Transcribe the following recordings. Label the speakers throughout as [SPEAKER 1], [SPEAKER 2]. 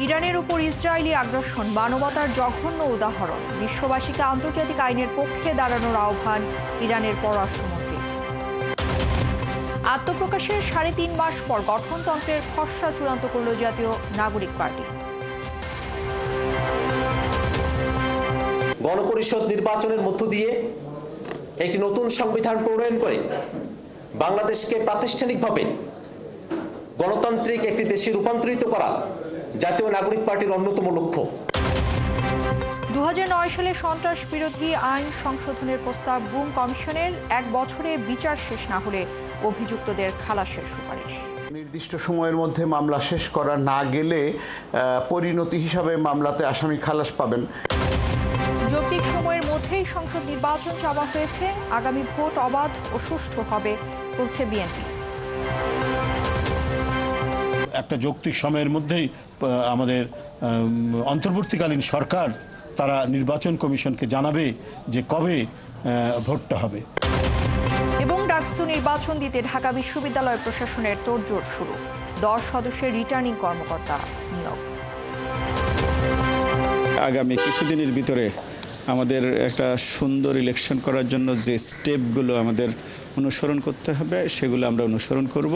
[SPEAKER 1] ইরানের উপর ইসরায়েলি আগ্রাসন মানবতার জঘন্য উদাহরণ। বিশ্ববাসীকে আন্তর্জাতিক আইনের পক্ষে দাঁড়ানোর আহ্বান ইরানের পররাষ্ট্রমন্ত্রী। আত্মপ্রকাশের ৩.৫ মাস পর গঠনতন্ত্রের খসড়া চূড়ান্ত করল জাতীয় নাগরিক পার্টি।
[SPEAKER 2] গণপরিষদ নির্বাচনের মধ্য দিয়ে একটি নতুন সংবিধান প্রণয়ন করে বাংলাদেশকে প্রাতিষ্ঠানিকভাবে গণতান্ত্রিক একটি দেশে রূপান্তরিত করা জাতীয় নাগরিক পার্টির অন্যতম লক্ষ্য।
[SPEAKER 1] ২০০৯ সালে সন্ত্রাস বিরোধী আইন সংশোধনের প্রস্তাব গুম কমিশনের ১ বছরে বিচার শেষ না হলে অভিযুক্তদের খালাসের সুপারিশ।
[SPEAKER 3] নির্দিষ্ট সময়ের মধ্যে মামলা শেষ করা না গেলে পরিণতি হিসাবে মামলাতে আসামি খালাস পাবেন।
[SPEAKER 1] যৌক্তিক সময়ের মধ্যেই সংসদ নির্বাচন চাওয়া হয়েছে। আগামী ভোট অবাধ ও সুষ্ঠু হবে বলছে বিএনপি।
[SPEAKER 4] একটা যৌক্তিক সময়ের মধ্যেই আমাদের অন্তর্বর্তীকালীন সরকার তারা নির্বাচন কমিশনকে জানাবে যে কবে ভোটটা হবে।
[SPEAKER 1] এবং ডাকসু নির্বাচন দিতে ঢাকা বিশ্ববিদ্যালয় প্রশাসনের তোড়জোড় শুরু। 10 সদস্যের রিটার্নিং কর্মকর্তা নিয়োগ।
[SPEAKER 5] আগামী কিছুদিনের ভিতরে আমাদের একটা সুন্দর ইলেকশন করার জন্য যে স্টেপগুলো আমাদের অনুসরণ করতে হবে সেগুলো আমরা অনুসরণ করব।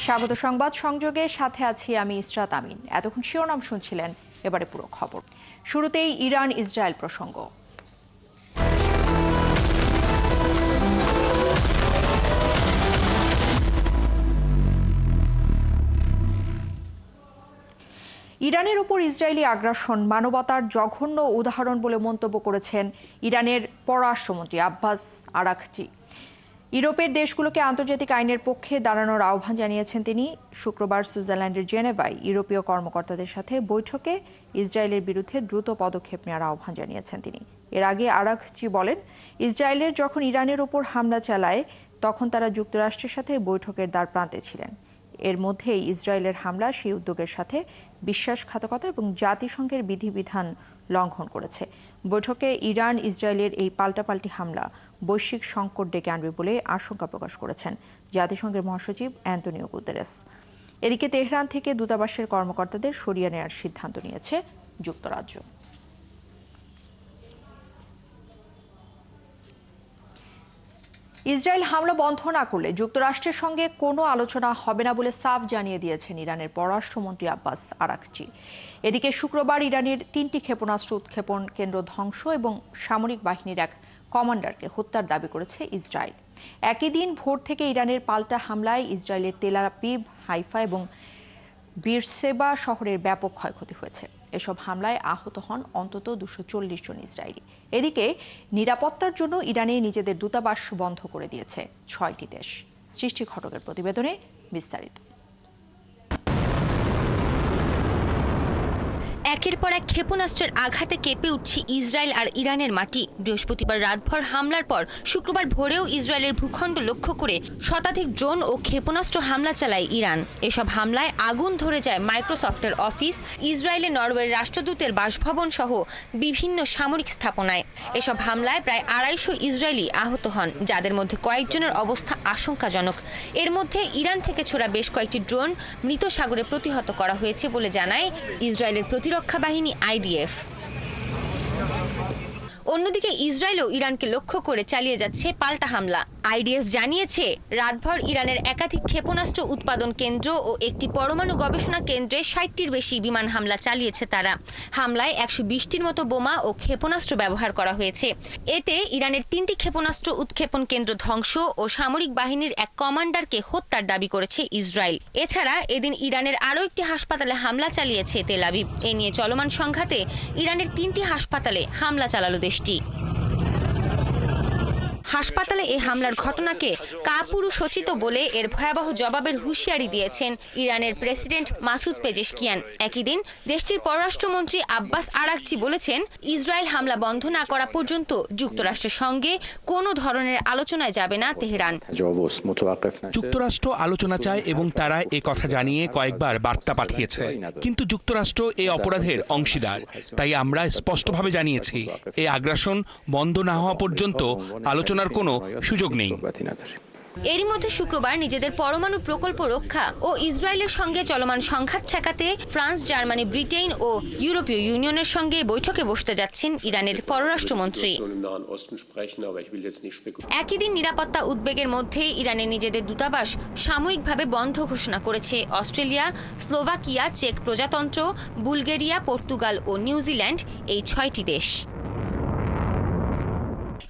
[SPEAKER 1] স্বাগত সংবাদ সংযোগে, সাথে আছি আমি ইসরাত আমিন। এতক্ষণ শিরোনাম শুনছিলেন, এবারে পুরো খবর। শুরুতেই ইরান ইসরায়েল প্রসঙ্গ। ইরানের উপর ইসরায়েলি আগ্রাসন মানবতার জঘন্য উদাহরণ বলে মন্তব্য করেছেন ইরানের পররাষ্ট্রমন্ত্রী আব্বাস আরাঘচি। ইউরোপের দেশগুলোকে আন্তর্জাতিক আইনের পক্ষে দাঁড়ানোর আহ্বান জানিয়েছেন তিনি। শুক্রবার সুইজারল্যান্ডের জেনেভায় ইউরোপীয় কর্মকর্তাদের সাথে বৈঠকে ইসরায়েলের বিরুদ্ধে দ্রুত পদক্ষেপ নেওয়ার আহ্বান জানিয়েছেন তিনি। এর আগে আরাঘচি বলেন, ইসরায়েলের যখন ইরানের উপর হামলা চালায় তখন তারা যুক্তরাষ্ট্রের সাথে বৈঠকের দ্বার প্রান্তে ছিলেন। এর মধ্যেই ইসরায়েলের হামলা সেই উদ্যোগের সাথে বিশ্বাসঘাতকতা এবং জাতিসংঘের বিধিবিধান লঙ্ঘন করেছে। বৈঠকে ইরান ইসরায়েলের এই পাল্টাপাল্টি হামলা বৈশ্বিক সংকট ডেকে আনবে বলে আশঙ্কা প্রকাশ করেছেন জাতিসংঘের মহাসচিব অ্যান্তোনিও গুতেরেস। এদিকে তেহরান থেকে দূতাবাসের কর্মকর্তাদের সরিয়ে নেওয়ার সিদ্ধান্ত নিয়েছে যুক্তরাজ্য। ইসরায়েল হামলা বন্ধ না করলে যুক্তরাষ্ট্রের সঙ্গে কোনো আলোচনা হবে না বলে সাফ জানিয়ে দিয়েছেন ইরানের পররাষ্ট্রমন্ত্রী আব্বাস আরাঘচি। এদিকে শুক্রবার ইরানের 3টি ক্ষেপণাস্ত্র উৎক্ষেপণ কেন্দ্র ধ্বংস এবং সামরিক বাহিনীর এক কমান্ডারকে হত্যার দাবি করেছে ইসরায়েল। একই দিন ভোর থেকে ইরানের পাল্টা হামলায় ইসরায়েলের তেল আবিব, হাইফা এবং বিরসেবা শহরের ব্যাপক ক্ষয়ক্ষতি হয়েছে। এসব হামলায় আহত হন অন্তত 240 জন ইসরায়েলি। এদিকে নিরাপত্তার জন্য ইরানে নিজেদের দূতাবাস বন্ধ করে দিয়েছে 6টি দেশ। সৃষ্টি ঘটকের প্রতিবেদনে বিস্তারিত।
[SPEAKER 6] একের পর এক ক্ষেপণাস্ত্রের আঘাতে কেঁপে উঠছে ইসরায়েল আর ইরানের মাটি। বৃহস্পতিবার রাতভর হামলার পর শুক্রবার ভোরেও ইসরায়েলের ভূখণ্ড লক্ষ্য করে শতাধিক ড্রোন ও ক্ষেপণাস্ত্র হামলা চালায় ইরান। এসব হামলায় আগুন ধরে যায় মাইক্রোসফটের অফিস, ইসরায়েলে নরওয়ের রাষ্ট্রদূতের বাসভবন সহ বিভিন্ন সামরিক স্থাপনায়। এসব হামলায় প্রায় 250 ইসরায়েলি আহত হন, যাদের মধ্যে কয়েকজনের অবস্থা আশঙ্কাজনক। এর মধ্যে ইরান থেকে ছোড়া বেশ কয়েকটি ড্রোন মৃত সাগরে প্রতিহত করা হয়েছে বলে জানায় ইসরায়েলের প্রতিরক্ষা বাহিনী IDF। অন্যদিকে ইসরায়েলও ইরানকে লক্ষ্য করে চালিয়ে যাচ্ছে পাল্টা হামলা। IDF জানিয়েছে, রাতভর ইরানের একাধিক ক্ষেপণাস্ত্র উৎপাদন কেন্দ্র ও একটি পরমাণু গবেষণা কেন্দ্রে 60টির বেশি বিমান হামলা চালিয়েছে তারা। হামলায় 120টির মতো বোমা ও ক্ষেপণাস্ত্র ব্যবহার করা হয়েছে। এতে ইরানের 3টি ক্ষেপণাস্ত্র উৎক্ষেপণ কেন্দ্র ধ্বংস ও সামরিক বাহিনীর এক কমান্ডারকে হত্যার দাবি করেছে ইসরায়েল। এছাড়া এদিন ইরানের আরও একটি হাসপাতালে হামলা চালিয়েছে তেল আবিব। এ নিয়ে চলমান সংঘাতে ইরানের 3টি হাসপাতালে হামলা চালালো দেশটি। হাসপাতালে এই হামলার ঘটনাকে কাপুরুষোচিত বলে এর ভয়াবহ জবাবের হুঁশিয়ারি দিয়েছেন ইরানের প্রেসিডেন্ট মাসুদ পেজেশকিয়ান। একই দিন দেশটির পররাষ্ট্রমন্ত্রী আব্বাস আরাঘচি বলেছেন, ইসরায়েল হামলা বন্ধ না করা পর্যন্ত যুক্তরাষ্ট্রের সঙ্গে কোনো ধরনের আলোচনায় যাবে না তেহরান।
[SPEAKER 7] যুক্তরাষ্ট্র আলোচনা চায় এবং তারা এ কথা জানিয়ে কয়েকবার বার্তা পাঠিয়েছে, কিন্তু যুক্তরাষ্ট্র এই অপরাধের অংশীদার। তাই আমরা স্পষ্টভাবে জানিয়েছি, এই আগ্রাসন বন্ধ না হওয়া পর্যন্ত আলোচনা আলোচনার কোনো সুযোগ নেই।
[SPEAKER 6] এরই মধ্যে শুক্রবার নিজেদের পরমাণু প্রকল্প রক্ষা ও ইসরায়েলের সঙ্গে চলমান সংঘাত ঠেকাতে ফ্রান্স, জার্মানি, ব্রিটেন ও ইউরোপীয় ইউনিয়নের সঙ্গে বৈঠকে বসতে যাচ্ছেন ইরানের পররাষ্ট্রমন্ত্রী। একই দিন নিরাপত্তা উদ্বেগের মধ্যে ইরানের নিজেদের দূতাবাস সাময়িকভাবে বন্ধ ঘোষণা করেছে অস্ট্রেলিয়া, স্লোভাকিয়া, চেক প্রজাতন্ত্র, বুলগেরিয়া, পর্তুগাল ও নিউজিল্যান্ড, এই 6টি দেশ।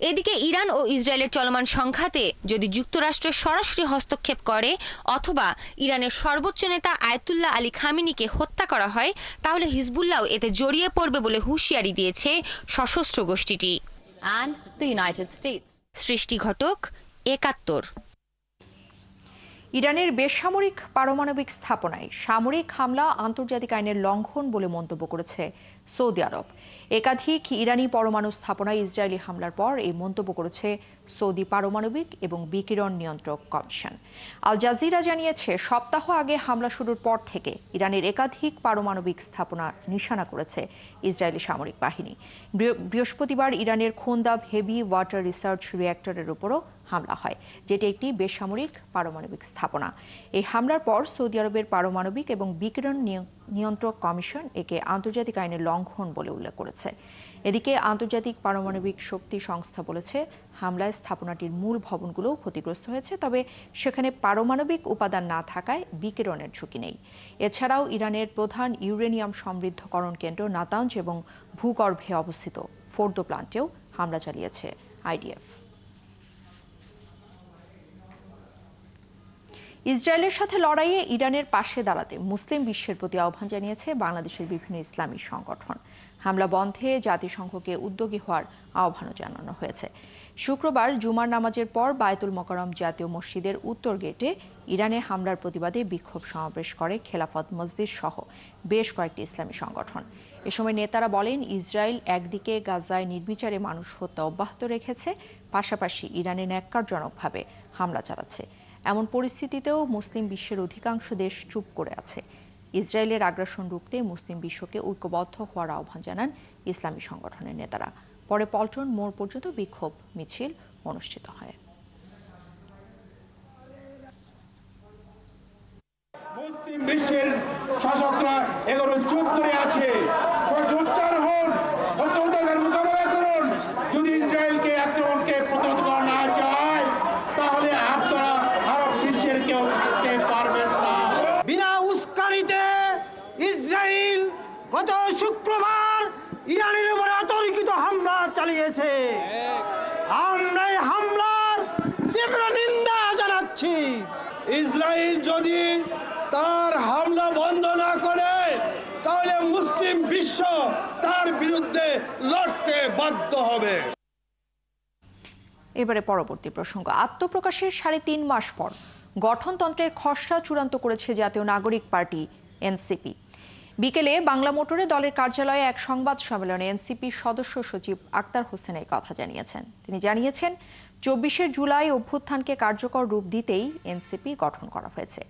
[SPEAKER 6] এদিকে ইরান ও ইসরায়েলের চলমান সংঘাতে যদি যুক্তরাষ্ট্র সরাসরি হস্তক্ষেপ করে অথবা ইরানের সর্বোচ্চ নেতা আয়াতুল্লাহ আলী খামেনিকে হত্যা করা হয়, তাহলে হিজবুল্লাহ এতে জড়িয়ে পড়বে বলে হুঁশিয়ারি দিয়েছে সশস্ত্র গোষ্ঠীটি। সৃষ্টি ঘটক, ৭১।
[SPEAKER 1] ইরানের বেসামরিক পারমাণবিক স্থাপনায় সামরিক হামলা আন্তর্জাতিক আইনের লঙ্ঘন বলে মন্তব্য করেছে সৌদি আরব। একাধিক ইরানি পরমাণু স্থাপনায় ইসরায়েলি হামলার পর এই মন্তব্য করেছে সৌদি পারমাণবিক এবং বিকিরণ নিয়ন্ত্রক কমিশন। আল জাজিরা জানিয়েছে, সপ্তাহ আগে হামলা শুরুর পর থেকে ইরানের একাধিক পারমাণবিক স্থাপনা নিশানা করেছে ইসরায়েলি সামরিক বাহিনী। বৃহস্পতিবার ইরানের খোন্দাব হেভি ওয়াটার রিসার্চ রিঅ্যাক্টরের উপরও হামলা হয়, যেটি একটি বেসামরিক পারমাণবিক স্থাপনা। এই হামলার পর সৌদি আরবের পারমাণবিক এবং বিকিরণ নিয়ন্ত্রক কমিশন একে আন্তর্জাতিক আইনের লঙ্ঘন বলে উল্লেখ করেছে। এদিকে আন্তর্জাতিক পারমাণবিক শক্তি সংস্থা বলেছে, হামলায় স্থাপনাটির মূল ভবনগুলোও ক্ষতিগ্রস্ত হয়েছে, তবে সেখানে পারমাণবিক উপাদান না থাকায় বিকিরণের ঝুঁকি নেই। এছাড়াও ইরানের প্রধান ইউরেনিয়াম সমৃদ্ধকরণ কেন্দ্র নাতাঞ্জ এবং ভূগর্ভে অবস্থিত ফোর্দো প্লান্টেও হামলা চালিয়েছে আইডিএফ। ইসরায়েলের সাথে লড়াইয়ে ইরানের পাশে দাঁড়াতে মুসলিম বিশ্বের প্রতি আহ্বান জানিয়েছে বাংলাদেশের বিভিন্ন ইসলামী সংগঠন। হামলা বন্ধে জাতিসংঘকে উদ্যোগী হওয়ার আহ্বানও জানানো হয়েছে। শুক্রবার জুমার নামাজের পর বায়তুল মোকাররম জাতীয় মসজিদের উত্তর গেটে ইরানে হামলার প্রতিবাদে বিক্ষোভ সমাবেশ করে খেলাফত মসজিদ সহ বেশ কয়েকটি ইসলামী সংগঠন। এ সময় নেতারা বলেন, ইসরায়েল একদিকে গাজায় নির্বিচারে মানুষ হত্যা অব্যাহত রেখেছে, পাশাপাশি ইরানে ন্যাক্কারজনকভাবে হামলা চালাচ্ছে। এমন পরিস্থিতিতেও মুসলিম বিশ্বের অধিকাংশ দেশ চুপ করে আছে। ইসরায়েলের আগ্রাসন রুখতে মুসলিম বিশ্বকে ঐক্যবদ্ধ হওয়ার আহ্বান জানান ইসলামী সংগঠনের নেতারা। পরে পল্টন মোড় পর্যন্ত বিক্ষোভ মিছিল অনুষ্ঠিত হয়।
[SPEAKER 8] মুসলিম বিশ্বের শাসকরা এগুলো চুপ করে আছে। সোচ্চার হন, হত্যার মোকাবেলা করুন। যদি ইসরায়েলকে আক্রমণকে প্রতিহত করা না যায়, তাহলে আপনারা আরব বিশ্বের কেউ থাকতে পারবেন না।
[SPEAKER 9] বিনা উস্কানিতে ইসরায়েল গত শুক্রবার ইরানের উপরে অতর্কিত হামলা চালিয়েছে। আমরা এই হামলার তীব্র নিন্দা জানাচ্ছি।
[SPEAKER 10] ইসরায়েল যদি তার হামলা বন্ধ না করে, তাহলে মুসলিম বিশ্ব তার বিরুদ্ধে লড়তে বাধ্য হবে।
[SPEAKER 1] এবারে পরবর্তী প্রসঙ্গ। আত্মপ্রকাশের ৩.৫ মাস পর গঠনতন্ত্রের খসড়া চূড়ান্ত করেছে জাতীয় নাগরিক পার্টি এনসিপি। বিকেলে বাংলা মোটরে দলের কার্যালয়ে এক সংবাদ সম্মেলনে এনসিপির সদস্য সচিব আক্তার হোসেন এই কথা জানিয়েছেন। তিনি জানিয়েছেন, ২৪শে জুলাই অভ্যুত্থানকে কার্যকর রূপ দিতেই এনসিপি গঠন করা হয়েছে।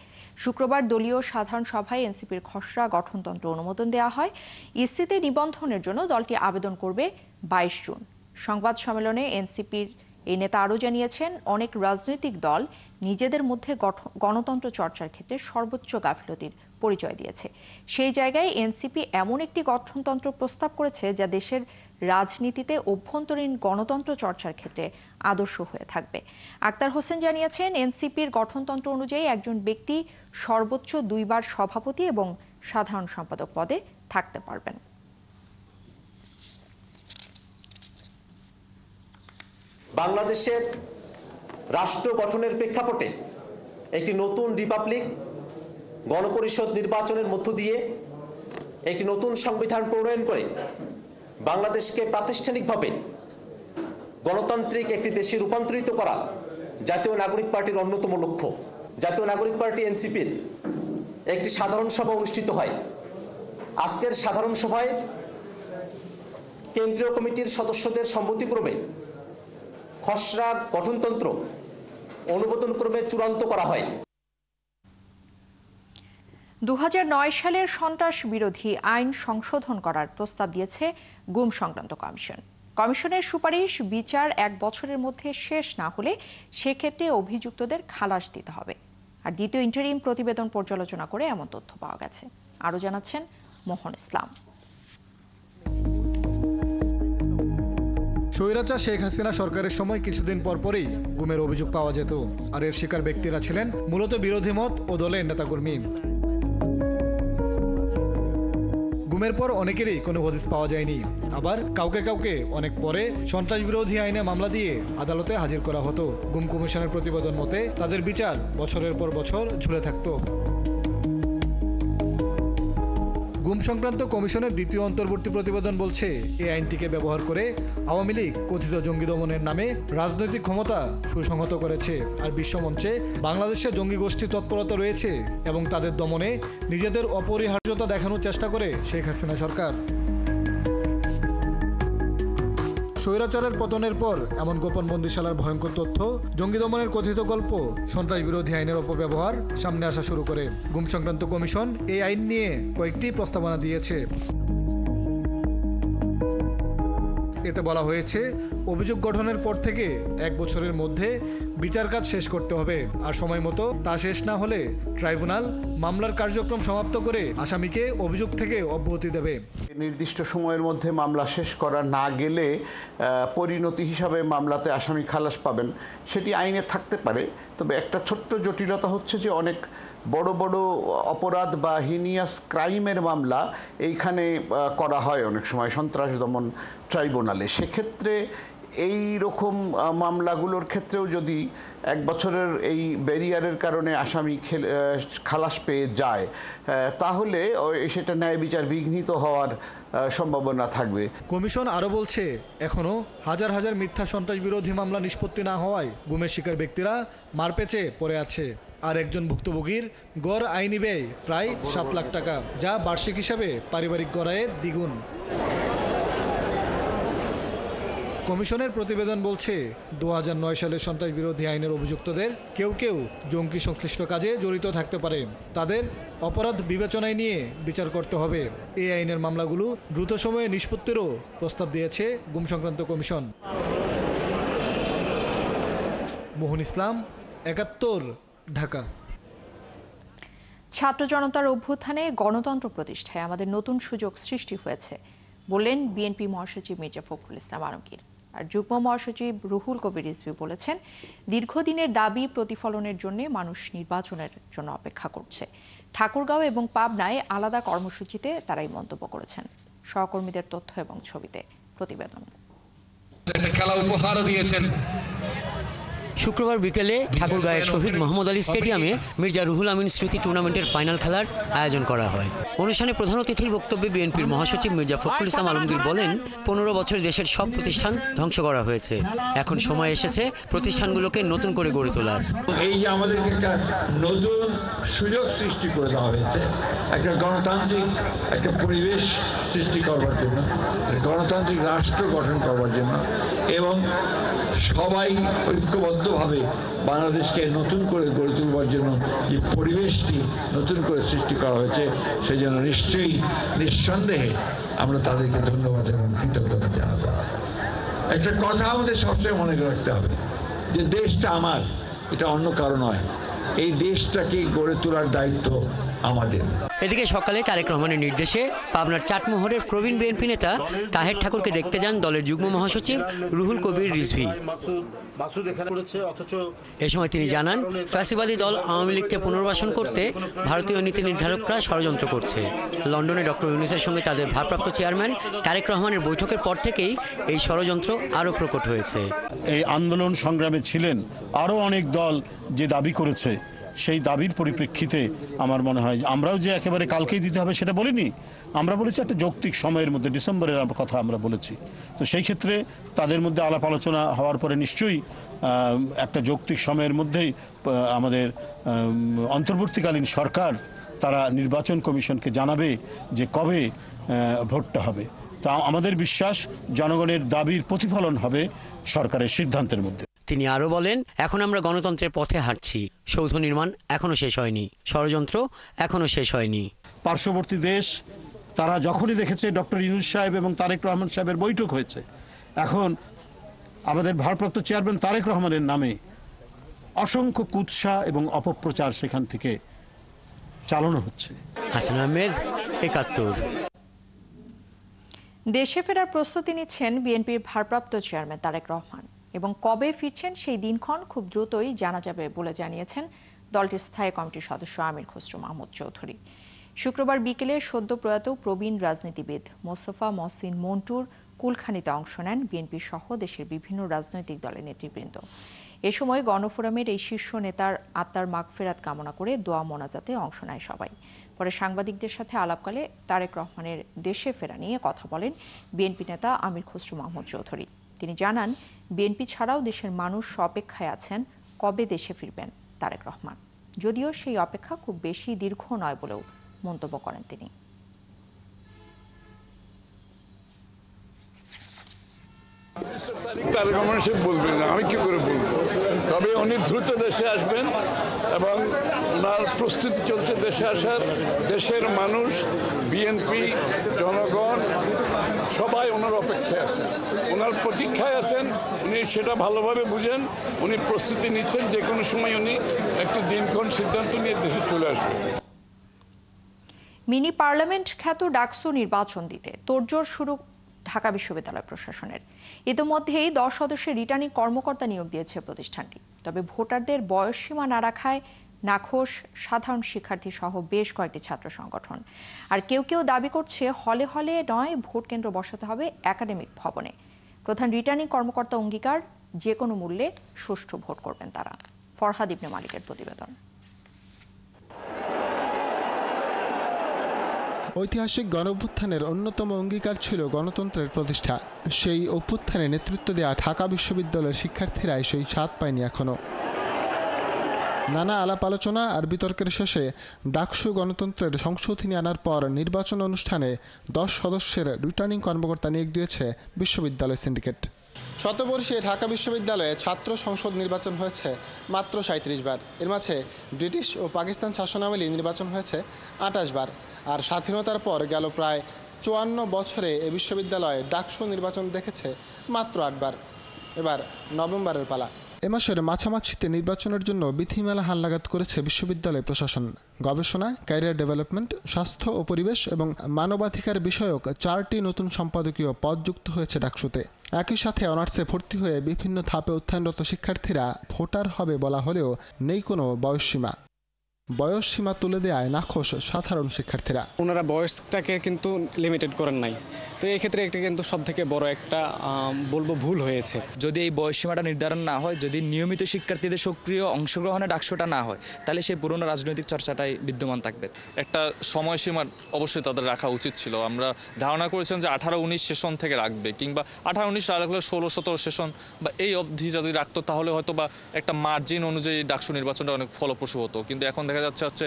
[SPEAKER 1] শুক্রবার দলীয় সাধারণ সভায় এনসিপির খসড়া গঠনতন্ত্র অনুমোদন দেওয়া হয়। ইসিতে নিবন্ধনের জন্য দলটি আবেদন করবে ২২ জুন। সংবাদ সম্মেলনে এনসিপির এই নেতা আরও জানিয়েছেন, অনেক রাজনৈতিক দল নিজেদের মধ্যে গণতন্ত্র চর্চার ক্ষেত্রে সর্বোচ্চ গাফিলতির পরিচয় দিয়েছে। সেই জায়গায় এনসিপি এমন একটি গঠনতন্ত্র প্রস্তাব করেছে যা দেশের রাজনীতিতে অভ্যন্তরীণ গণতন্ত্র চর্চার ক্ষেত্রে আদর্শ হয়ে থাকবে। আক্তার হোসেন জানিয়েছেন, এনসিপির গঠনতন্ত্র অনুযায়ী একজন ব্যক্তি সর্বোচ্চ 2 বার সভাপতি এবং সাধারণ সম্পাদক পদে থাকতে পারবেন।
[SPEAKER 2] বাংলাদেশের রাষ্ট্র গঠনের প্রেক্ষাপটে একটি নতুন রিপাবলিক গণপরিষদ নির্বাচনের মধ্য দিয়ে একটি নতুন সংবিধান প্রণয়ন করে বাংলাদেশকে প্রাতিষ্ঠানিকভাবে গণতান্ত্রিক একটি দেশে রূপান্তরিত করা জাতীয় নাগরিক পার্টির অন্যতম লক্ষ্য। জাতীয় নাগরিক পার্টি এনসিপির একটি সাধারণ সভা অনুষ্ঠিত হয়। আজকের সাধারণ সভায় কেন্দ্রীয় কমিটির সদস্যদের সম্মতিক্রমে খসড়া গঠনতন্ত্র অনুমোদনক্রমে চূড়ান্ত করা হয়।
[SPEAKER 1] ২০০৯ সালের সন্ত্রাস বিরোধী আইন সংশোধন করার প্রস্তাব দিয়েছে গুম সংক্রান্ত কমিশন। কমিশনের সুপারিশ বিচার 1 বছরের মধ্যে শেষ না হলে সেক্ষেত্রে অভিযুক্তদের খালাস দিতে হবে। আর দ্বিতীয় ইন্টারিম প্রতিবেদন পর্যালোচনা করে এমন তথ্য পাওয়া গেছে। আরও জানাচ্ছেন মোহন ইসলাম।
[SPEAKER 11] স্বৈরাচার শেখ হাসিনা সরকারের সময় কিছুদিন পরপরই গুমের অভিযোগ পাওয়া যেত, আর এর শিকার ব্যক্তিরা ছিলেন মূলত বিরোধী মত ও দলের নেতাকর্মী। গুমের পর অনেকেরই কোনো হদিস পাওয়া যায়নি, আবার কাউকে কাউকে অনেক পরে সন্ত্রাস বিরোধী আইনে মামলা দিয়ে আদালতে হাজির করা হতো। গুম কমিশনের প্রতিবেদন মতে তাদের বিচার বছরের পর বছর ঝুলে থাকত। গুম সংক্রান্ত কমিশনের দ্বিতীয় অন্তর্বর্তী প্রতিবেদন বলছে, এই আইনটিকে ব্যবহার করে আওয়ামী লীগ কথিত জঙ্গি দমনের নামে রাজনৈতিক ক্ষমতা সুসংহত করেছে, আর বিশ্বমঞ্চে বাংলাদেশে জঙ্গি গোষ্ঠীর তৎপরতা রয়েছে এবং তাদের দমনে নিজেদের অপরিহার্যতা দেখানোর চেষ্টা করে শেখ হাসিনা সরকার। স্বৈরাচারের পতনের পর এমন গোপন বন্দিশালার ভয়ঙ্কর তথ্য, জঙ্গি দমনের কথিত গল্প, সন্ত্রাস বিরোধী আইনের অপব্যবহার সামনে আসা শুরু করে। গুম সংক্রান্ত কমিশন এই আইন নিয়ে কয়েকটি প্রস্তাবনা দিয়েছে। এতে বলা হয়েছে, অভিযোগ গঠনের পর থেকে 1 বছরের মধ্যে বিচার কাজ শেষ করতে হবে, আর সময় মতো তা শেষ না হলে ট্রাইব্যুনাল মামলার কার্যক্রম সমাপ্ত করে আসামিকে অভিযোগ থেকে অব্যাহতি দেবে।
[SPEAKER 3] নির্দিষ্ট সময়ের মধ্যে মামলা শেষ করা না গেলে পরিণতি হিসাবে মামলাতে আসামি খালাস পাবেন, সেটি আইনে থাকতে পারে। তবে একটা ছোট্ট জটিলতা হচ্ছে যে অনেক বড় বড় অপরাধ বা হিনিয়াস ক্রাইমের মামলা এইখানে করা হয় অনেক সময় সন্ত্রাস দমন ট্রাইব্যুনালে। সেক্ষেত্রে এই রকম মামলাগুলোর ক্ষেত্রেও যদি 1 বছরের এই ব্যারিয়ারের কারণে আসামি খালাস পেয়ে যায়, তাহলে সেটা ন্যায় বিচার বিঘ্নিত হওয়ার সম্ভাবনা থাকবে।
[SPEAKER 11] কমিশন আরও বলছে, এখনও হাজার হাজার মিথ্যা সন্ত্রাস বিরোধী মামলা নিষ্পত্তি না হওয়ায় গুমের শিকার ব্যক্তিরা মারপেচে পড়ে আছে। আর একজন ভুক্তভোগীর গড় আইনি ব্যয় প্রায় 7 লাখ টাকা, যা বার্ষিক হিসাবে পারিবারিক গড় আয়ের দ্বিগুণ। কমিশনের প্রতিবেদন বলছে, 2009 সালে সন্ত্রাস বিরোধী আইনের অভিযুক্তদের কেউ কেউ জঙ্গি সংশ্লিষ্ট কাজে জড়িত থাকতে পারে। তাদের অপরাধ বিবেচনায় নিয়ে বিচার করতে হবে। এই আইনের মামলাগুলো দ্রুত সময়ে নিষ্পত্তিরও প্রস্তাব দিয়েছে গুম সংক্রান্ত কমিশন। মোহন ইসলাম, 71, ঢাকা।
[SPEAKER 1] ছাত্র জনতার অভ্যুত্থানে গণতন্ত্র প্রতিষ্ঠায় আমাদের নতুন সুযোগ সৃষ্টি হয়েছে বললেন বিএনপি মহাসচিব মির্জা ফখরুল ইসলাম আলমগীর। আর যুগ্ম মহাসচিব রুহুল কবির রিজভী বলেছেন, দীর্ঘদিনের দাবি প্রতিফলনের জন্য মানুষ নির্বাচনের জন্য অপেক্ষা করছে। ঠাকুরগাঁও এবং পাবনায় আলাদা কর্মসূচিতে তারাই মন্তব্য করেছেন। সহকর্মীদের তথ্য এবং ছবিতে প্রতিবেদন।
[SPEAKER 12] খেলা উপহারও দিয়েছেন।
[SPEAKER 13] শুক্রবার বিকেলে ঠাকুরগাঁয়ের শহীদ মোহাম্মদ আলী স্টেডিয়ামে মির্জা রুহুল আমিন স্মৃতি টুর্নামেন্টের ফাইনাল খেলার আয়োজন করা হয়। অনুষ্ঠানে প্রধান অতিথির বক্তব্যে বিএনপির মহাসচিব মির্জা ফখরুল ইসলাম আলমগীর বলেন, 15 বছর দেশের সব প্রতিষ্ঠান ধ্বংস করা হয়েছে, এখন সময় এসেছে প্রতিষ্ঠানগুলোকে নতুন করে গড়ে তোলার।
[SPEAKER 12] এই যে আমাদেরকে একটা নতুন সুযোগ সৃষ্টি করে দেওয়া হয়েছে, একটা গণতান্ত্রিক একটা পরিবেশ সৃষ্টি করবার জন্য, গণতান্ত্রিক রাষ্ট্র গঠন করবার জন্য, এবং সবাই ঐক্যবদ্ধভাবে বাংলাদেশকে নতুন করে গড়ে তুলবার জন্য যে পরিবেশটি নতুন করে সৃষ্টি করা হয়েছে, সেই জন্য নিশ্চয়ই নিঃসন্দেহে আমরা তাদেরকে ধন্যবাদ এবং কৃতজ্ঞতা জানাবো। একটা কথা আমাদের সবসময় মনে রাখতে হবে যে দেশটা আমার, এটা অন্য কারো নয়। এই দেশটাকে গড়ে তোলার দায়িত্ব আমাদের।
[SPEAKER 13] এদিকে সকালে তারেক রহমানের নির্দেশে পাবনার চাটমোহরের প্রবীণ বিএনপি নেতা তাহের ঠাকুরকে দেখতে যান দলের যুগ্ম মহাসচিব রুহুল কবির রিজভী। এ সময় তিনি জানান, ফ্যাসিবাদী দল আওয়ামী লীগকে পুনর্বাসন করতে ভারতীয় নীতি নির্ধারকরা ষড়যন্ত্র করছে। লন্ডনে ডক্টর ইউনূসের সঙ্গে তাদের ভারপ্রাপ্ত চেয়ারম্যান তারেক রহমানের বৈঠকের পর থেকেই এই ষড়যন্ত্র আরও প্রকট হয়েছে।
[SPEAKER 4] এই আন্দোলন সংগ্রামে ছিলেন আরও অনেক দল যে দাবি করেছে, সেই দাবির পরিপ্রেক্ষিতে আমার মনে হয় আমরাও যে একেবারে কালকেই দিতে হবে সেটা বলিনি, আমরা বলেছি একটা যৌক্তিক সময়ের মধ্যে, ডিসেম্বরের কথা আমরা বলেছি। তো সেই ক্ষেত্রে তাদের মধ্যে আলাপ আলোচনা হওয়ার পরে নিশ্চয়ই একটা যৌক্তিক সময়ের মধ্যেই আমাদের অন্তর্বর্তীকালীন সরকার তারা নির্বাচন কমিশনকে জানাবে যে কবে ভোটটা হবে। তা আমাদের বিশ্বাস জনগণের দাবির প্রতিফলন হবে সরকারের সিদ্ধান্তের মধ্যে।
[SPEAKER 13] তিনি আরও বলেন, এখন আমরা গণতন্ত্রের পথে হাঁটছি, সৌধ নির্মাণ এখনো শেষ হয়নি, ষড়যন্ত্র এখনো শেষ হয়নি।
[SPEAKER 4] পার্শ্ববর্তী দেশ তারা যখনই দেখেছে ডক্টর ইউনূস সাহেব এবং তারেক রহমান সাহেবের বৈঠক হয়েছে এখন আমাদের ভারপ্রাপ্ত চেয়ারম্যান তারেক রহমানের নামে অসংখ্য কুৎসা এবং অপপ্রচার সেখান থেকে চালানো হচ্ছে।
[SPEAKER 13] হাসান আহমেদ, ৭১।
[SPEAKER 1] দেশে ফেরার প্রস্তুতি নিচ্ছেন বিএনপির ভারপ্রাপ্ত চেয়ারম্যান তারেক রহমান এবং কবে ফিরছেন সেই দিনক্ষণ খুব দ্রুতই জানা যাবে বলে জানিয়েছেন দলটির স্থায়ী কমিটির সদস্য আমির খসরু মাহমুদ চৌধুরী। শুক্রবার বিকেলে সদ্য প্রয়াত প্রবীণ রাজনীতিবিদ মোস্তফা মহসিন মন্টুর কুলখানিতে অংশ নেন বিএনপি সহ দেশের বিভিন্ন রাজনৈতিক দলের নেতৃবৃন্দ। এ সময় গণফোরামের এই শীর্ষ নেতার আত্মার মাগফিরাত কামনা করে দোয়া মোনাজাতে অংশ নেয় সবাই। পরে সাংবাদিকদের সাথে আলাপকালে তারেক রহমানের দেশে ফেরা নিয়ে কথা বলেন বিএনপি নেতা আমির খসরু মাহমুদ চৌধুরী। তিনি জানান, বিএনপি ছাড়াও দেশের মানুষ অপেক্ষায় আছেন কবে দেশে ফিরবেন তারেক রহমান, যদিও সেই অপেক্ষা খুব বেশি দীর্ঘ নয় বলেও মন্তব্য করেন তিনি।
[SPEAKER 12] তারেক রহমান সে বলবেন না, আমি কি করে বলবো। তবে উনি দ্রুত দেশে আসবেন এবং ওনার প্রস্তুতি চলছে দেশে আসার। দেশের মানুষ, বিএনপি, জনগণ সবাই ওনার অপেক্ষায় আছেন, ওনার প্রতীক্ষায় আছেন। উনি সেটা ভালোভাবে বুঝেন, উনি প্রস্তুতি নিচ্ছেন, যে কোনো সময় উনি একটি দিনক্ষণ সিদ্ধান্ত নিয়ে দেশে চলে আসবেন।
[SPEAKER 1] মিনি পার্লামেন্ট খ্যাত ডাকসু নির্বাচন দিতে তোড়জোড় শুরু ঢাকা বিশ্ববিদ্যালয় প্রশাসনের। ইতিমধ্যেই 10 সদস্যের রিটার্নিং কর্মকর্তা নিয়োগ দিয়েছে প্রতিষ্ঠানটি। তবে ভোটারদের বয়সসীমা না রাখায় নাখোশ সাধারণ শিক্ষার্থী সহ বেশ কয়েকটি ছাত্র সংগঠন। আর কেউ কেউ দাবি করছে হলে হলে নয়, ভোট কেন্দ্র বসাতে হবে একাডেমিক ভবনে। প্রধান রিটার্নিং কর্মকর্তা অঙ্গীকার, যে কোনো মূল্যে সুষ্ঠু ভোট করবেন তারা। ফরহাদ ইবনে মালিকের প্রতিবেদন।
[SPEAKER 14] ঐতিহাসিক গণঅভ্যুত্থানের অন্যতম অঙ্গীকার ছিল গণতন্ত্রের প্রতিষ্ঠা। সেই অভ্যুত্থানে নেতৃত্ব দেওয়া ঢাকা বিশ্ববিদ্যালয়ের শিক্ষার্থীরাই সেই স্বাদ পায়নি এখনো। নানা আলাপ আলোচনা আর বিতর্কের শেষে ডাকসু গণতন্ত্রের সংশোধনী আনার পর নির্বাচন অনুষ্ঠানে 10 সদস্যের রিটার্নিং কর্মকর্তা নিয়োগ দিয়েছে বিশ্ববিদ্যালয় সিন্ডিকেট। শতবর্ষে ঢাকা বিশ্ববিদ্যালয়ে ছাত্র সংসদ নির্বাচন হয়েছে মাত্র 37 বার। এর মাঝে ব্রিটিশ ও পাকিস্তান শাসনামলে নির্বাচন হয়েছে 28 বার। আর স্বাধীনতার পর গেল প্রায় 54 বছরে এ বিশ্ববিদ্যালয়ে ডাকসু নির্বাচন দেখেছে মাত্র 8 বার। এবার নভেম্বরের পালা। এ মাসের মাঝামাঝিতে নির্বাচনের জন্য বিধিমালা হালনাগাদ করেছে বিশ্ববিদ্যালয় প্রশাসন। গবেষণা, ক্যারিয়ার ডেভেলপমেন্ট, স্বাস্থ্য ও পরিবেশ এবং মানবাধিকার বিষয়ক 4টি নতুন সম্পাদকীয় পদ যুক্ত হয়েছে ডাকসুতে। একই সাথে অনার্সে ভর্তি হয়ে বিভিন্ন ধাপে উত্থানরত শিক্ষার্থীরা ভোটার হবে বলা হলেও নেই কোনো বয়সসীমা। বয়সসীমা তুলে দেয় নাখোশ সাধারণ শিক্ষার্থীরা।
[SPEAKER 15] ওনারা বয়সটাকে কিন্তু লিমিটেড করেন নাই, তো এই ক্ষেত্রে একটা কিন্তু সব থেকে বড় একটা বলবো ভুল হয়েছে।
[SPEAKER 16] যদি এই বয়সসীমাটা নির্ধারণ না হয়, যদি নিয়মিত শিক্ষার্থীদের সক্রিয় অংশগ্রহণে ডাকসুটা না হয়, তাহলে সেই পুরনো রাজনৈতিক চর্চাটাই বিদ্যমান থাকবে।
[SPEAKER 17] একটা সময়সীমা অবশ্যই তাদের রাখা উচিত ছিল। আমরা ধারণা করেছিলাম যে 18-19 সেশন থেকে রাখবে, কিংবা 18-19 রাখলে 16-17 সেশন বা এই অবধি যদি রাখতো, তাহলে হয়তো বা একটা মার্জিন অনুযায়ী ডাকসু নির্বাচনটা অনেক ফলপ্রসূ হতো। কিন্তু এখন দেখা যাচ্ছে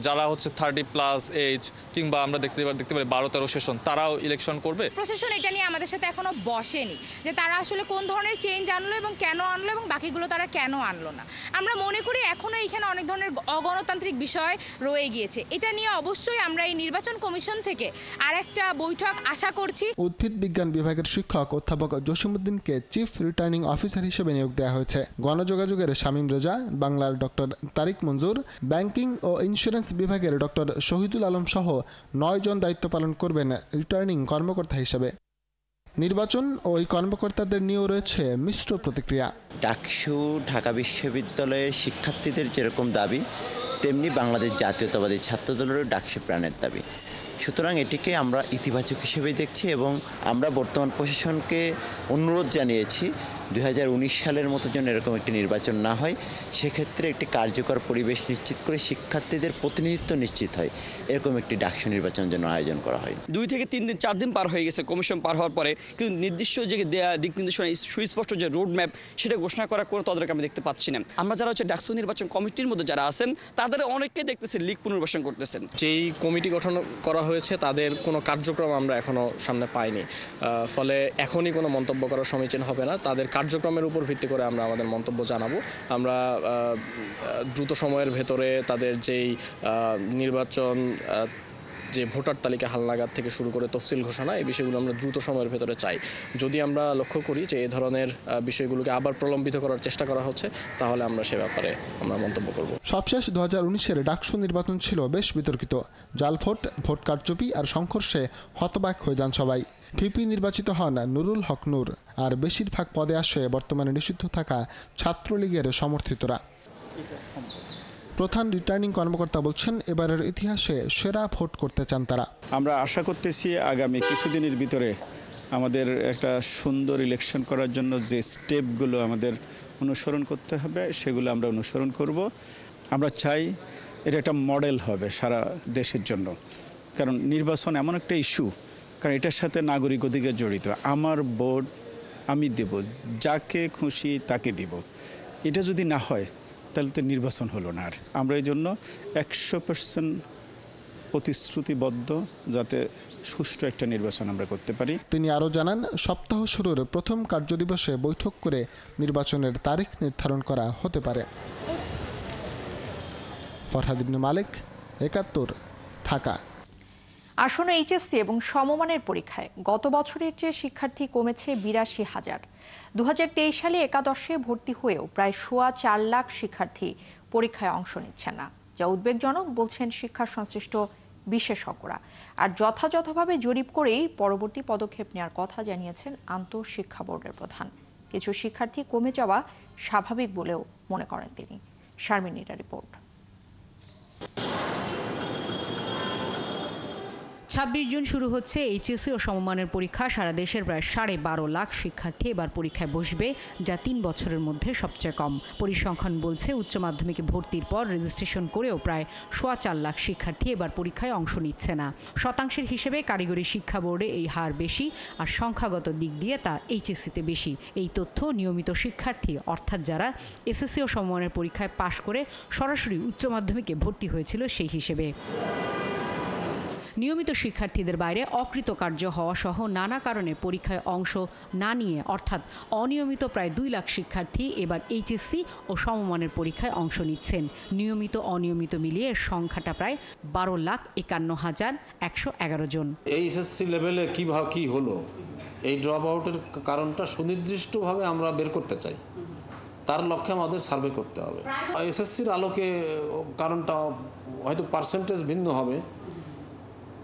[SPEAKER 17] যারা হচ্ছে 30+ এজ, কিংবা আমরা দেখতে পারি 12-13 সেশন, তারাও ইলেকশন করবে।
[SPEAKER 18] প্রশাসন এটা নিয়ে আমাদের সাথে এখনো বসেনি যে তারা আসলে কোন ধরনের চেঞ্জ আনলো এবং কেন আনলো এবং বাকিগুলো তারা কেন আনলো না। আমরা মনে করি এখনো এখানে অনেক ধরনের অগণতান্ত্রিক বিষয় রয়ে গিয়েছে। এটা নিয়ে অবশ্যই আমরা এই নির্বাচন কমিশন থেকে আরেকটা বৈঠক আশা করছি।
[SPEAKER 14] উদ্ভিদ বিজ্ঞান বিভাগের শিক্ষক অধ্যাপক জসিমউদ্দিনকে চিফ রিটার্নিং অফিসার হিসেবে নিয়োগ দেওয়া হয়েছে। গণযোগাযোগের শামীম রেজা, বাংলার ডক্টর তারিক মঞ্জুর, ব্যাংকিং ও ইন্স্যুরেন্স বিভাগের ডক্টর শহীদুল আলম সহ 9 জন দায়িত্ব পালন করবেন রিটার্নিং কর্মকর্তা হিসেবে। নির্বাচন ও এই কর্মকর্তাদের নিয়েও রয়েছে মিশ্র প্রতিক্রিয়া।
[SPEAKER 19] ডাকসু ঢাকা বিশ্ববিদ্যালয়ের শিক্ষার্থীদের যেরকম দাবি, তেমনি বাংলাদেশ জাতীয়তাবাদী ছাত্রদলেরও ডাকসু প্রাণের দাবি। সুতরাং এটিকে আমরা ইতিবাচক হিসেবে দেখছি এবং আমরা বর্তমান প্রশাসনকে অনুরোধ জানিয়েছি 2019 সালের মতো যেন এরকম একটি নির্বাচন না হয়, সেক্ষেত্রে একটি কার্যকর পরিবেশ নিশ্চিত করে শিক্ষার্থীদের প্রতিনিধিত্ব নিশ্চিত হয়, এরকম একটি ডাকসু নির্বাচন যেন আয়োজন করা হয়।
[SPEAKER 15] 2 থেকে 3 দিন 4 দিন পার হয়ে গেছে কমিশন পার হওয়ার পরে, কিন্তু নির্দিষ্ট যে দিক নির্দেশনা, সুস্পষ্ট যে রোড ম্যাপ, সেটা ঘোষণা করা করে তাদেরকে আমি দেখতে পাচ্ছি না। আমরা যারা হচ্ছে ডাকসু নির্বাচন কমিটির মধ্যে যারা আছেন, তাদের অনেককে দেখতেছি লিগ পুনর্বাসন করতেছেন।
[SPEAKER 20] যেই কমিটি গঠন করা হয়েছে তাদের কোনো কার্যক্রম আমরা এখনো সামনে পাইনি, ফলে এখনই কোনো মন্তব্য করা সমীচীন হবে না। তাদের কার্যক্রমের উপর ভিত্তি করে আমরা আমাদের মন্তব্য জানাবো। আমরা দ্রুত সময়ের ভেতরে তাদের যেই নির্বাচন যে ভোটার তালিকা হালনাগাদ থেকে শুরু করে তফসিল ঘোষণা, এই বিষয়গুলো আমরা দ্রুত সময়ের ভেতরে চাই। যদি আমরা লক্ষ্য করি যে এই ধরনের বিষয়গুলোকে আবার প্রলম্বিত করার চেষ্টা করা হচ্ছে, তাহলে আমরা সে ব্যাপারে আমরা মন্তব্য করব।
[SPEAKER 14] সবশেষ 2019-এর ডাকসু নির্বাচন ছিল বেশ বিতর্কিত। জাল ভোট, ভোট কারচুপি আর সংঘর্ষে হতবাক হয়ে যান সবাই। ভিপি নির্বাচিত হন নুরুল হক নূর, আর বেশিরভাগ পদে আসে বর্তমানে নিষিদ্ধ থাকা ছাত্রলীগের সমর্থিতরা। প্রধান রিটার্নিং কর্মকর্তা বলছেন, এবারের ইতিহাসে সেরা ভোট করতে চান তারা।
[SPEAKER 5] আমরা আশা করতেছি আগামী কিছুদিনের ভিতরে আমাদের একটা সুন্দর ইলেকশন করার জন্য যে স্টেপগুলো আমাদের অনুসরণ করতে হবে সেগুলো আমরা অনুসরণ করব। আমরা চাই এটা একটা মডেল হবে সারা দেশের জন্য, কারণ নির্বাচন এমন একটা ইস্যু, কারণ এটার সাথে নাগরিক অধিকার জড়িত। আমার ভোট আমি দেব, যাকে খুশি তাকে দিব। এটা যদি না হয় তাহলে তো নির্বাচন হলো না। আর আমরা এই জন্য 100% প্রতিশ্রুতিবদ্ধ যাতে সুষ্ঠু একটা নির্বাচন আমরা করতে পারি।
[SPEAKER 14] তিনি আরও জানান, সপ্তাহ শুরুর প্রথম কার্যদিবসে বৈঠক করে নির্বাচনের তারিখ নির্ধারণ করা হতে পারে। ফরহাদ ইবনে মালিক, 71, ঢাকা।
[SPEAKER 1] আসন্ন এইচএসসি এবং সমমানের পরীক্ষায় গত বছরের চেয়ে শিক্ষার্থী কমেছে 82,000। 2023 সালে একাদশে ভর্তি হয়েও প্রায় 4.25 লাখ শিক্ষার্থী পরীক্ষায় অংশ নিচ্ছে না, যা উদ্বেগজনক বলছেন শিক্ষা সংশ্লিষ্ট বিশেষজ্ঞরা। আর যথাযথভাবে জরিপ করেই পরবর্তী পদক্ষেপ নেওয়ার কথা জানিয়েছেন আন্তঃশিক্ষা বোর্ডের প্রধান। কিছু শিক্ষার্থী কমে যাওয়া স্বাভাবিক বলেও মনে করেন তিনি। শারমিনীর রিপোর্ট।
[SPEAKER 21] 26 জুন শুরু হচ্ছে এইচএসসি ও সমমানের পরীক্ষা। সারা দেশের প্রায় 12.5 লাখ শিক্ষার্থী এবার পরীক্ষায় বসবে, যা 3 বছরের মধ্যে সবচেয়ে কম। পরিসংখ্যান বলছে উচ্চ মাধ্যমিকে ভর্তির পর রেজিস্ট্রেশন করেও প্রায় 4.25 লাখ শিক্ষার্থী এবার পরীক্ষায় অংশ নিচ্ছে না। শতাংশের হিসেবে কারিগরি শিক্ষা বোর্ডে এই হার বেশি, আর সংখ্যাগত দিক দিয়ে তা এইচএসসিতে বেশি। এই তথ্য নিয়মিত শিক্ষার্থী, অর্থাৎ যারা এসএসসি ও সমমানের পরীক্ষায় পাশ করে সরাসরি উচ্চ মাধ্যমিকে ভর্তি হয়েছিল সেই হিসেবে। নিয়মিত শিক্ষার্থীদের বাইরে অকৃতকার্য হওয়া সহ নানা কারণে পরীক্ষায় অংশ না নিয়ে অর্থাৎ অনিয়মিত প্রায় 2 লাখ শিক্ষার্থী এবার এইচএসসি ও সমমানের পরীক্ষায় অংশ নিচ্ছেন। নিয়মিত অনিয়মিত মিলিয়ে সংখ্যাটা প্রায় 12,51,111 জন।
[SPEAKER 22] এইচএসসি লেভেলে কি হলো, এই ড্রপ আউটের কারণটা সুনির্দিষ্টভাবে আমরা বের করতে চাই। তার লক্ষ্যে আমাদের সার্ভে করতে হবে। এসএসসির আলোকে কারণটা হয়তো পার্সেন্টেজ ভিন্ন হবে,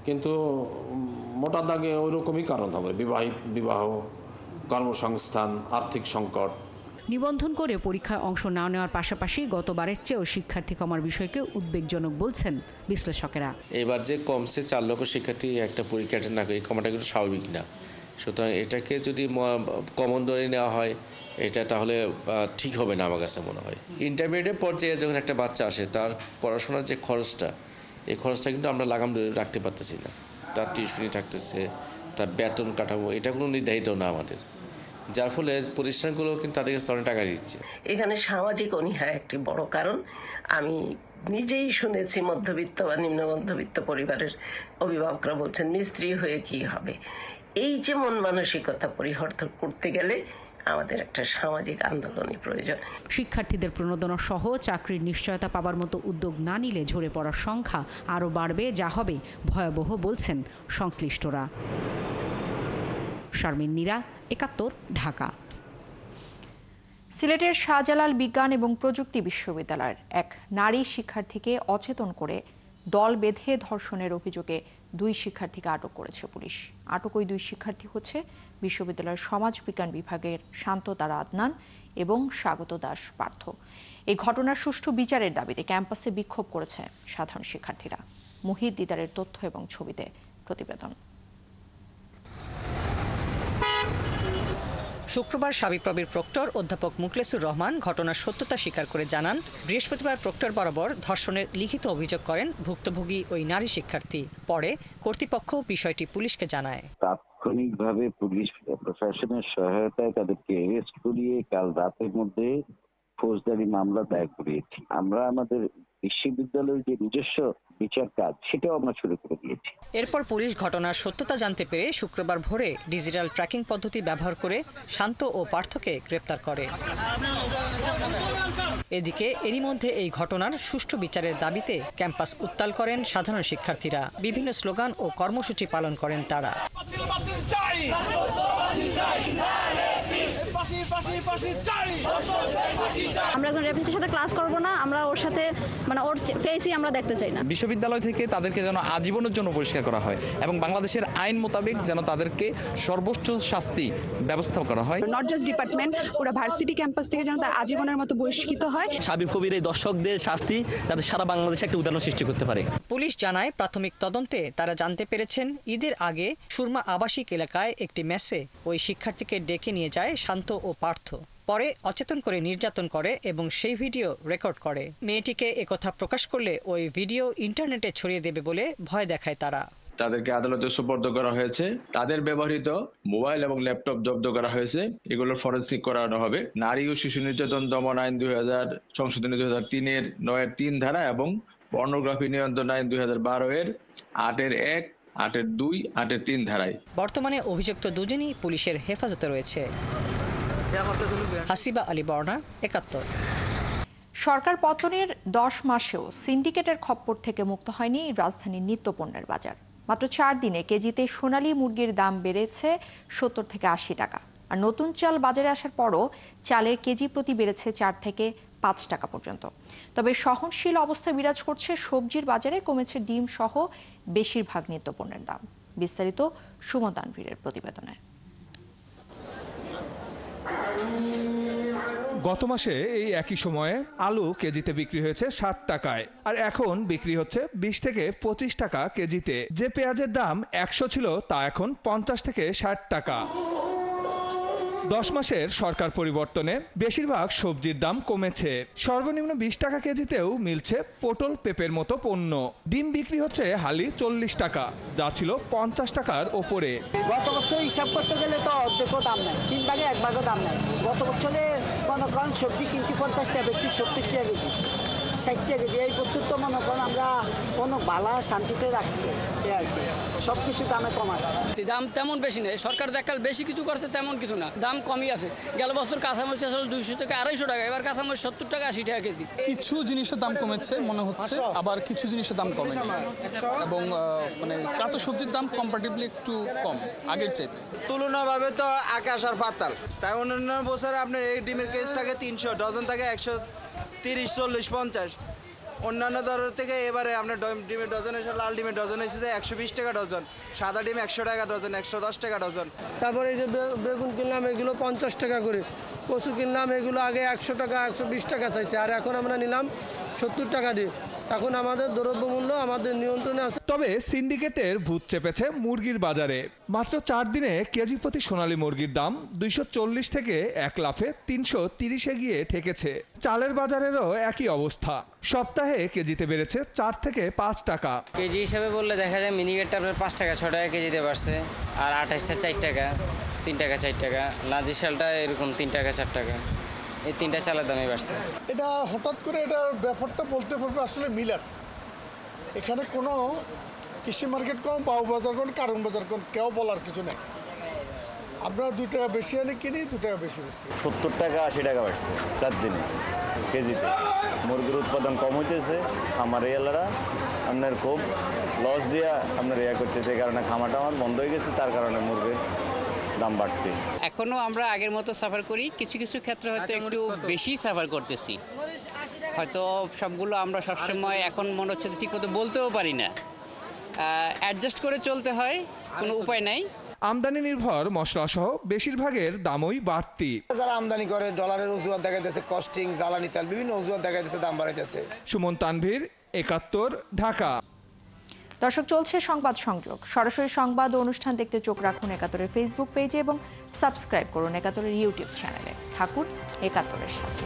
[SPEAKER 22] কিন্তু মোটা দাগে ওই রকমই কারণ হবে। বিবাহ, কর্মসংস্থান, আর্থিক সংকট।
[SPEAKER 21] নিবন্ধন করে পরীক্ষায় অংশ না নেওয়ার পাশাপাশি গতবারের চেয়েও শিক্ষার্থী কমার বিষয়কে উদ্বেগজনক বলছেন বিশ্লেষকেরা।
[SPEAKER 23] এবার যে কমছে 4 লক্ষ শিক্ষার্থী একটা পরীক্ষা না করে, কমাটা কিন্তু স্বাভাবিক না। সুতরাং এটাকে যদি কমন ধরে নেওয়া হয়, এটা তাহলে ঠিক হবে না আমার কাছে মনে হয়। ইন্টারমিডিয়েট পর্যায়ে যখন একটা বাচ্চা আসে, তার পড়াশোনার যে খরচটা, এই খরচটা কিন্তু আমরা লাগাম ধরে রাখতে পারতেছি না। তার টিউশনি থাকতেছে, তার বেতন কাঠামো, এটা কোনো নির্ধারিত না আমাদের, যার ফলে প্রতিষ্ঠানগুলো কিন্তু তাদের কাছে অনেক টাকা দিচ্ছে।
[SPEAKER 24] এখানে সামাজিক অনীহা একটি বড় কারণ। আমি নিজেই শুনেছি মধ্যবিত্ত বা নিম্ন মধ্যবিত্ত পরিবারের অভিভাবকরা বলছেন, মিস্ত্রি হয়ে কি হবে। এই যে মন মানসিকতা পরিবর্তন করতে গেলে আমাদের একটা সামাজিক আন্দোলনই প্রয়োজন।
[SPEAKER 21] শিক্ষার্থীদের প্রণোদনা সহ চাকরির নিশ্চয়তা পাবার মতো উদ্যোগ না নিলে ঝরে পড়ার সংখ্যা আরও বাড়বে, যা হবে ভয়াবহ বলছেন সংশ্লিষ্টরা। শারমিন নীরা, 71, ঢাকা।
[SPEAKER 1] সিলেটের শাহজালাল বিজ্ঞান এবং প্রযুক্তি বিশ্ববিদ্যালয়ের এক নারী শিক্ষার্থীকে অচেতন করে দল বেঁধে ধর্ষণের অভিযোগে 2 শিক্ষার্থীকে আটক করেছে পুলিশ। আটক ওই 2 শিক্ষার্থী হচ্ছে বিশ্ববিদ্যালয়ের সমাজ বিজ্ঞান বিভাগের শান্ততারা আদনান এবং স্বাগত দাস পার্থ। এই ঘটনার সুষ্ঠু বিচারের দাবিতে ক্যাম্পাসে বিক্ষোভ করেছে সাধারণ শিক্ষার্থীরা। মুহিত দিদারের তথ্য এবং ছবিতে প্রতিবেদন।
[SPEAKER 25] শুক্রবার শাবিপ্রবির প্রক্টর অধ্যাপক মুখলেসুর রহমান ঘটনার সত্যতা স্বীকার করে জানান, বৃহস্পতিবার প্রক্টর বরাবর ধর্ষণের লিখিত অভিযোগ করেন ভুক্তভোগী ওই নারী শিক্ষার্থী। পরে কর্তৃপক্ষ বিষয়টি পুলিশকে জানায়।
[SPEAKER 26] তাৎক্ষণিকভাবে পুলিশ প্রশাসনের সহায়তায় তাদেরকে অ্যারেস্ট করিয়ে কাল রাতের মধ্যে ফৌজদারি মামলা দায়ের করিয়েছি। আমরা আমাদের বিশ্ববিদ্যালয়ের যে নিজস্ব বিচার কাজ, সেটাও আমরা শুরু করে দিয়েছি।
[SPEAKER 25] এরপর পুলিশ ঘটনার সত্যতা জানতে পেরে শুক্রবার ভোরে ডিজিটাল ট্র্যাকিং পদ্ধতি ব্যবহার করে শান্ত ও পার্থকে গ্রেপ্তার করে। এদিকে এরই মধ্যে এই ঘটনার সুষ্ঠু বিচারের দাবিতে ক্যাম্পাস উত্তাল করেন সাধারণ শিক্ষার্থীরা। বিভিন্ন স্লোগান ও কর্মসূচি পালন করেন তারা।
[SPEAKER 2] আমরা এখন রেপিস্টের সাথে ক্লাস করব না, আমরা ওর সাথে মানে ওর ফেসই আমরা দেখতে চাই না।
[SPEAKER 6] বিশ্ববিদ্যালয় থেকে তাদেরকে যেন আজীবনের জন্য বহিষ্কার করা হয় এবং বাংলাদেশের আইন মোতাবেক যেন তাদেরকে সর্বোচ্চ শাস্তি ব্যবস্থা করা হয়।
[SPEAKER 2] নট জাস্ট ডিপার্টমেন্ট, পুরো ভার্সিটি ক্যাম্পাস থেকে যেন তার আজীবনের মতো বহিষ্কৃত হয়।
[SPEAKER 15] সাবির কবির এই দর্শকদের শাস্তি যাতে সারা বাংলাদেশে একটা উদাহরণ সৃষ্টি করতে পারে।
[SPEAKER 25] পুলিশ জানায় প্রাথমিক তদন্তে তারা জানতে পেরেছেন ঈদের আগে সুরমা আবাসিক এলাকায় একটি মেসে ওই শিক্ষার্থীকে ডেকে নিয়ে যায় শান্ত ও পার্থ। পরে অচেতন করে নির্যাতন করে এবং সেই ভিডিও রেকর্ড করে। মেয়েটিকে একথা প্রকাশ করলে ওই ভিডিও ইন্টারনেটে ছড়িয়ে দেবে বলে ভয় দেখায় তারা।
[SPEAKER 7] তাদেরকে আদালতে সুপর্দ করা হয়েছে। তাদের ব্যবহৃত মোবাইল এবং ল্যাপটপ জব্দ করা হয়েছে। এগুলোর ফরেনসিক করানো হবে। নারী ও শিশু নির্যাতন দমন আইন 2000 সংশোধনী 2003-এর 9-3 ধারা এবং পর্নোগ্রাফি নিয়ন্ত্রণ আইন 2012-এর 8-1, 8-2, 8-3 ধারায়।
[SPEAKER 25] বর্তমানে অভিযুক্ত দুজনই পুলিশের হেফাজতে রয়েছে। হাসিবা আলী বর্ণা, 71।
[SPEAKER 1] সরকার পতনের 10 মাসেও সিন্ডিকেটের খপ্পর থেকে মুক্ত হয়নি রাজধানীর নিত্যপণ্যের বাজার। মাত্র 4 দিনে কেজিতে সোনালী মুরগির দাম বেড়েছে 70 থেকে 80 টাকা। আর নতুন চাল বাজারে আসার পরও চালের কেজি প্রতি বেড়েছে 4 থেকে 5 টাকা পর্যন্ত। তবে সহনশীল অবস্থা বিরাজ করছে সবজির বাজারে, কমেছে ডিম সহ বেশিরভাগ নিত্যপণ্যের দাম। বিস্তারিত সুমন তানভীরের প্রতিবেদনে।
[SPEAKER 8] গত মাসে এই একই সময়ে আলু কেজিতে বিক্রি হয়েছে 60 টাকায়, আর এখন বিক্রি হচ্ছে 20 থেকে 25 টাকা কেজিতে। যে পেঁয়াজের দাম 100 ছিল তা এখন 50 থেকে 60 টাকা। 10 মাসের সরকার পরিবর্তনে বেশিরভাগ সবজির দাম কমেছে। সর্বনিম্ন 20 টাকা কেজিতেও মিলছে পটল, পেঁপের মতো পণ্য। ডিম বিক্রি হচ্ছে হালি 40 টাকা, যা ছিল 50 টাকার ওপরে।
[SPEAKER 9] গত বছর হিসাব করতে গেলে তো অর্ধেকও দাম নাই, 3 ভাগে 1 ভাগও দাম নাই। গত বছরে মনে করেন সবজি কিনছি 50 টাকা, বেচছি 70 টাকা কেজি, 60 টাকা কেজি। এই বছর তো মনে করেন আমরা কোনো বালা শান্তিতে রাখছি আর কি, সব কিছু দামে কম আছে।
[SPEAKER 15] দাম তেমন বেশি নেই, সরকার দেখাল বেশি কিছু করছে তেমন কিছু না, দাম কমই আছে। গেল বছর কাঁচামরিচ আসলে 200 থেকে 250 টাকা, এবার কাঁচামরিচ 70 টাকা 80 টাকা কেজি।
[SPEAKER 10] কিছু জিনিসের দাম কমেছে মনে হচ্ছে, আবার কিছু জিনিসের দাম কমে এবং মানে কাঁচা সবজির দাম কম্পারেটিভলি একটু কম আগের চাইতে।
[SPEAKER 27] তুলনাভাবে তো আকাশ আর পাতাল। তাই অন্যান্য বছরে আপনার এই ডিমের কেজি থাকে 300, ডজন থাকে 130, 40, 50। অন্যান্য দরের থেকে এবারে আপনার ডিমের ডজন এসে, লাল ডিমের ডজন এসেছে 120 টাকা ডজন, সাদা ডিম 100 টাকা ডজন, 110 টাকা ডজন।
[SPEAKER 9] তারপরে এই যে বেগুন কিনলাম এগুলো 50 টাকা করে, কচু কিনলাম এগুলো আগে 100 টাকা 120 টাকা চাইছে, আর এখন আমরা নিলাম 70 টাকা দিয়ে। এখন আমাদের দ্রব্যমূল্য আমাদের নিয়ন্ত্রণে আছে।
[SPEAKER 8] তবে সিন্ডিকেটের ভূত চেপেছে মুরগির বাজারে। মাত্র 4 দিনে কেজি প্রতি সোনালী মুরগির দাম 240 থেকে 1 লাফে 330-এ গিয়ে ঠেকেছে। চালের বাজারেরও একই অবস্থা। সপ্তাহে কেজিতে বেড়েছে 4 থেকে 5 টাকা।
[SPEAKER 28] কেজি হিসাবে বললে দেখা যায় মিনিকেটটা আপনার 5 টাকা 6 টাকা কেজিতে বাড়ছে, আর 28টা 4 টাকা, 3 টাকা 4 টাকা, লাজি শালটা এরকম 3 টাকা 4 টাকা, এই 3টা চালের দামই বাড়ছে।
[SPEAKER 29] এটা হঠাৎ করে এটার ব্যাপারটা বলতে পারবো আসলে মিলার। এখানে কোনো কৃষি মার্কেট কম, বাউ বাজার কোন, কারণ বাজার কোন, কেউ বলার কিছু নেই। আমরা 2 টাকা বেশি আনে কিনি, 2 টাকা বেশি
[SPEAKER 30] 70 টাকা 80 টাকা বাড়ছে 4 দিনে কেজিতে। মুরগির উৎপাদন কম হইতেছে, আমার এলারা আপনার খুব লস দিয়ে আপনার করতেছে, কারণে খামাটা আমার বন্ধ হয়ে গেছে, তার কারণে মুরগির দাম বাড়তে।
[SPEAKER 28] এখনো আমরা আগের মতো সাফার করি, কিছু কিছু ক্ষেত্রে হয়তো একটু বেশি সাফার করতেছি। হয়তো সবগুলো আমরা সবসময় এখন মনে হচ্ছে ঠিক মতো বলতেও পারি না, অ্যাডজাস্ট করে চলতে হয়, কোনো উপায় নাই।
[SPEAKER 8] আমদানি নির্ভর মশলা সহ বেশিরভাগের দামই বাড়তি।
[SPEAKER 27] যারা আমদানি করে ডলারের অজুহাত দেখাইতেছে, কস্টিং, জ্বালানি তেল, বিভিন্ন অজুহাত দেখাইতেছে, দাম বাড়াইতেছে।
[SPEAKER 8] সুমন তানভীর, 71, ঢাকা।
[SPEAKER 1] দর্শক, চলছে সংবাদ সংযোগ। সরাসরি সংবাদ ও অনুষ্ঠান দেখতে চোখ রাখুন 71-এর ফেসবুক পেজে এবং সাবস্ক্রাইব করুন 71-এর ইউটিউব চ্যানেলে। থাকুন 71-এর সাথে।